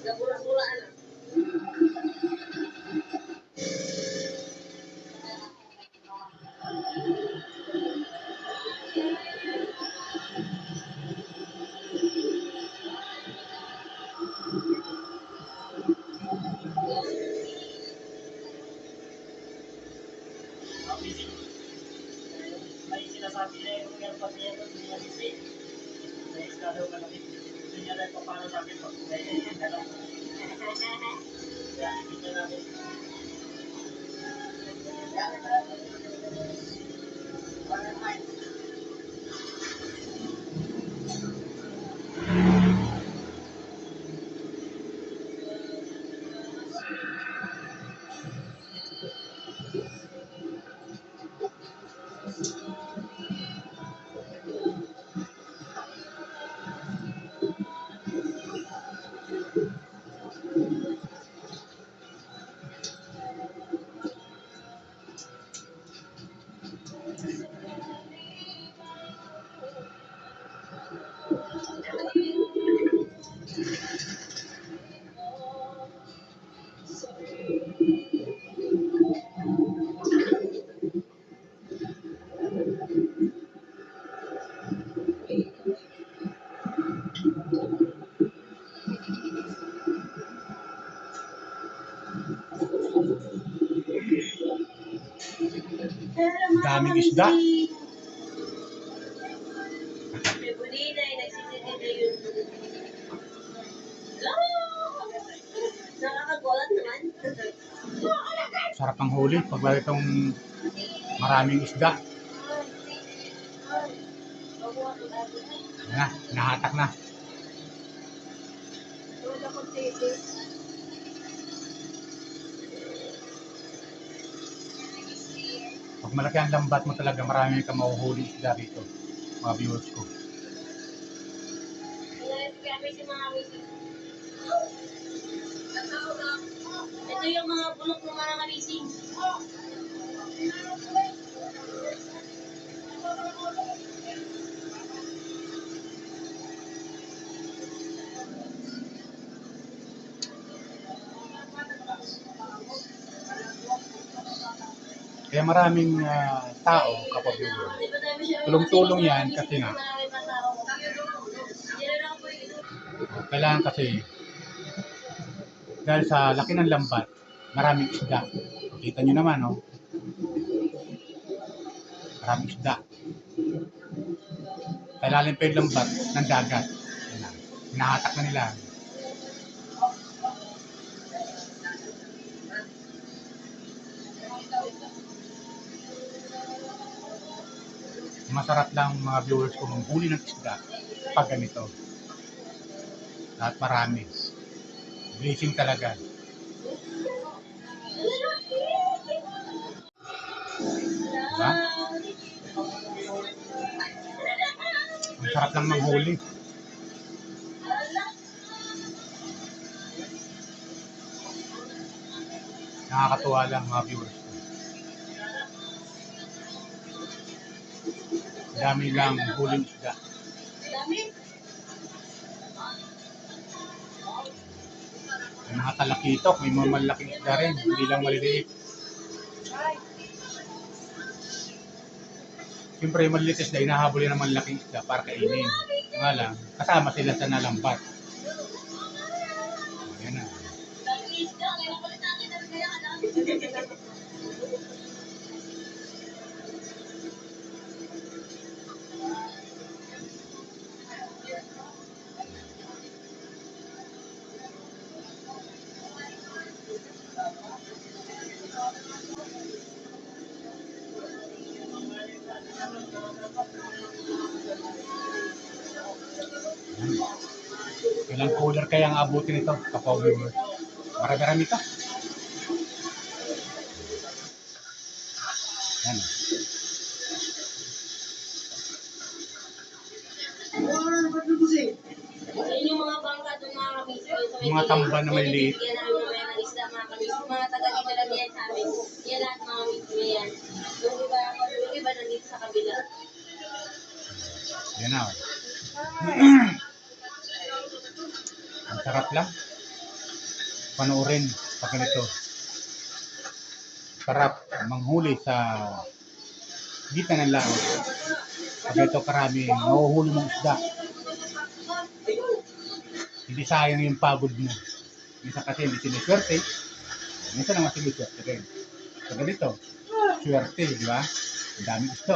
Nabula-bulaan. May sinasabi niya yung airpod niya ito, hindi niya bisi. May isda daw malaki. Hindi niya rin paano sabi ko. Kaya dalaw. Kaya hindi niya namin. Daming isda. May bulina, nagsisitid na yun. Nakakagulat naman. Sarap ang huli pag wala itong maraming isda. Yan na, nahatak na. Pag malaki ang lambat mo talaga, marami ka mahuhuli isda dito, mga viewers ko. Ito yung mga bulok ng mga kamising. Kaya maraming tao kapag viewers. Tulong-tulong yan kasi nga. Kailangan kasi dahil sa laki ng lambat, maraming isda. Kita nyo naman, no? Maraming isda. Kailangan pa yung lambat ng dagat. Hinahatak na nila. Masarap lang mga viewers ko manghuli ng isda pag ganito. At marami. Blessing talaga. Diba? Ang sarap lang manghuli. Nakakatuwa lang mga viewers ko. Dami lang huling isda. May mga talakitok, may mga malaking isda rin, hindi lang maliliit. Siyempre yung maliliit isda, hinahabol yun ng malaking isda para kainin. Nga lang, kasama sila sa nalambat. Ayan na. Ilang cooler kaya ang abutin ito kapag viewers? Marami-rami ito. Yan. Yun yung mga bangka doon mga kamising. Mga tamban na maliliit. Yan ang mga isda mga kamising. Mga taga-dito lang yan sa amin. Yan lahat mga kamising yan. Yung iba nandito sa kabila. Yan na. Ang sarap lang. panoorin pag ganito. Sarap manghuli sa gitna ng laot. Pag ito karami, mahuhuli mong isda. Hindi sayang yung pagod mo. Minsan kasi hindi siniswerte. Minsan naman siniswerte rin. So ganito, swerte, di ba? Ang dami gusto.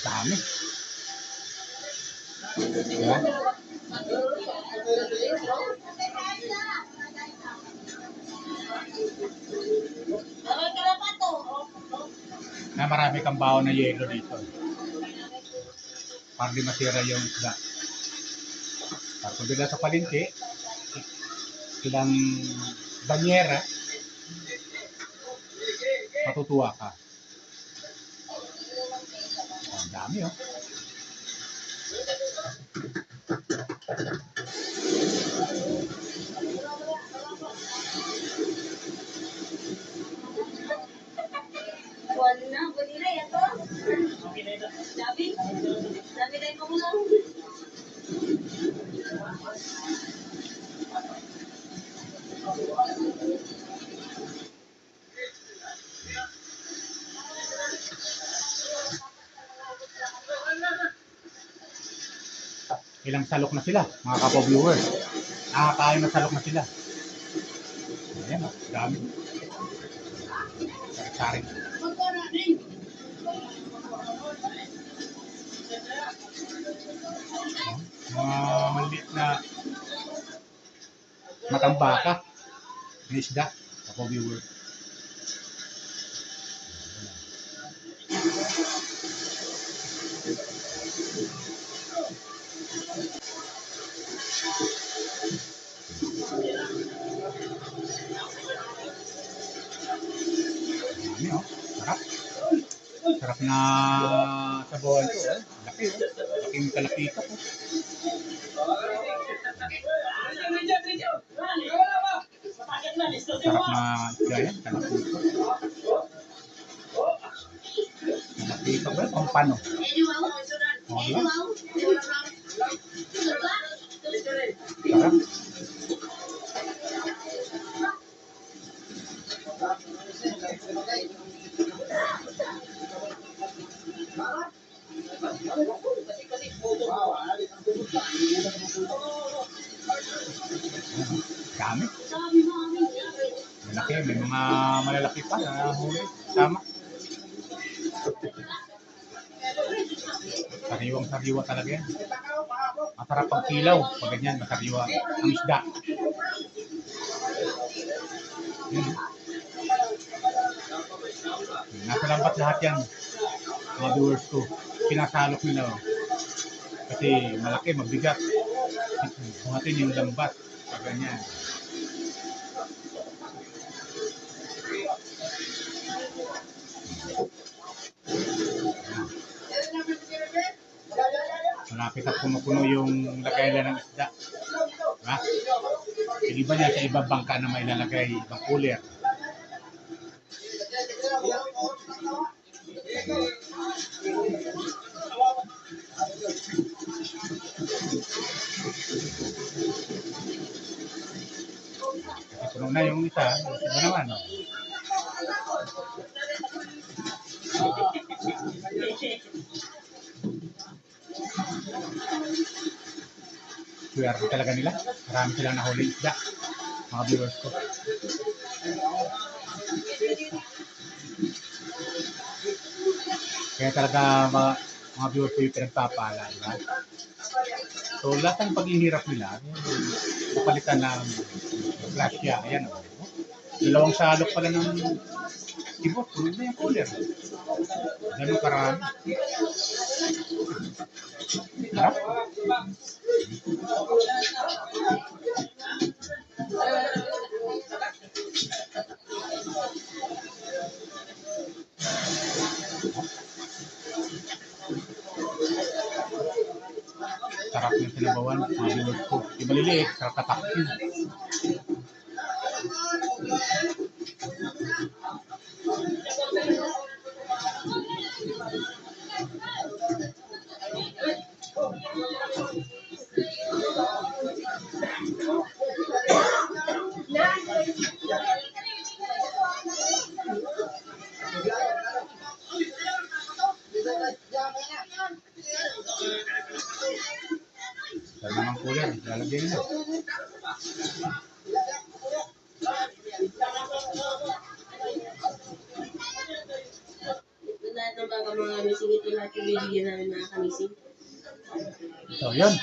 Dami. Di ba? Na marami kang baon na yelo dito. Para di masira yung isda. Para kung dila sa palengke, ilang banyera, matutuwa ka. Ang dami oh. Wala na, pwede na yan to. Okay na ito. Sabi tayo pa muna. Ilang salok na sila, mga kapo-viewers. Nakakain na salok na sila. Ayan oh, dami. Sari-sari. Mga maliit na matambaka na isda, kapo-viewers. Dami oh, sarap. Sarap na sabawan to oh. Laki oh. Laking kalakita po. Sarap na isda yan, kalakita. Kalakita ba? Pampano. Oh, diba? Sarap. Dami. Malaki, may mga malalaki pa na huli. Sama. Sariwang-sariwa talaga yan. Masarap ang kilaw. Pag ganyan, masariwa ang isda. Yun. Nasa lambat lahat yan. Mga viewers ko. Pinasalok nila. Oh. Kasi malaki, mabigat. Buhatin yung lambat. Pag ganyan. Malapit at puno-puno yung lagayan ng isda. Diba? Yung iba niya sa ibang bangka na may lalagay ibang cooler. Kasi puno na yung isa, iba naman. No? Swerte talaga nila. Marami silang nahuli isda. Mga viewers ko. Kaya talaga mga viewers ko yung pinagpapala. Diba? So lahat ng paghihirap nila, kapalitan ng grasya. Ayan o. Dalawang salok pala ng tibot. Puno na yung cooler. Ganun karami. Harap. Sarap yung sinabawan. Mga viewers ko. Di maliliit. Sarap katakin. Ito naman cooler, lalagyan nyo. Ito lahat ng mga kamising, ito lahat yung bibigyan namin mga kamising. So, yun.